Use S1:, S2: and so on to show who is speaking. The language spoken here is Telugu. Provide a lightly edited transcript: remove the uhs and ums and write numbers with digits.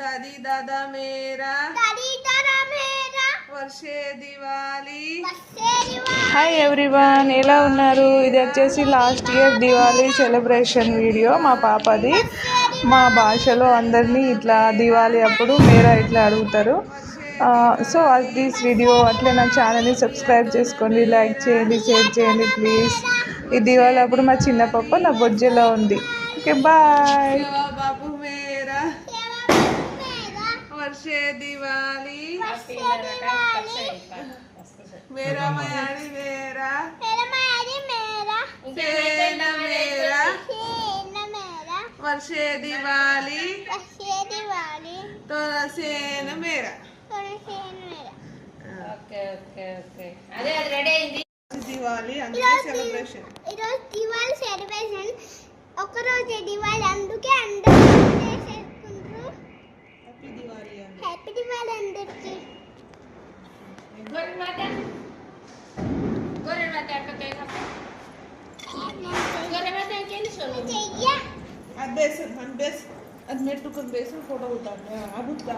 S1: दादी दादा मेरा వర్షే దివాలి.
S2: హాయ్ ఎవ్రీవన్, ఎలా ఉన్నారు? ఇది వచ్చేసి last year Diwali celebration video మా పాపది. మా భాషలో అందరినీ ఇట్లా దివాళీ అప్పుడు మేరా ఇట్లా అడుగుతారు. సో దిస్ వీడియో అట్లే నా ఛానల్ని సబ్స్క్రైబ్ చేసుకోండి, లైక్ చేయండి, షేర్ చేయండి ప్లీజ్. ఈ దివాళీ అప్పుడు మా చిన్న పాప నా బొజ్జలో ఉంది. Okay bye.
S1: బాబు మేరా వర్షే దివాలి. मेरा मायारी मेरा सेन मेरा वर्षे दिवाली तोरा सेन मेरा.
S3: ఓకే ఓకే ఓకే అదే అది రెడీ అయింది.
S1: దివాళీ అందుకే సెలబ్రేషన్.
S4: ఈరోజు దివాళీ సెలబ్రేషన్. ఒక రోజే దివాళీ, అందుకే అందరూ చేసుకుంటారు.
S1: హ్యాపీ దివాళీ.
S4: హ్యాపీ దివాళీ అందరికీ.
S3: గోరెమాత పక్కకే కప్ప గోరెమాత ఇంకేంటి సోను
S4: చెయ్య
S1: అది బేస్ అది మెట్టుకొని బేస్ ఫోటో ఉంటాను. అబుద్దా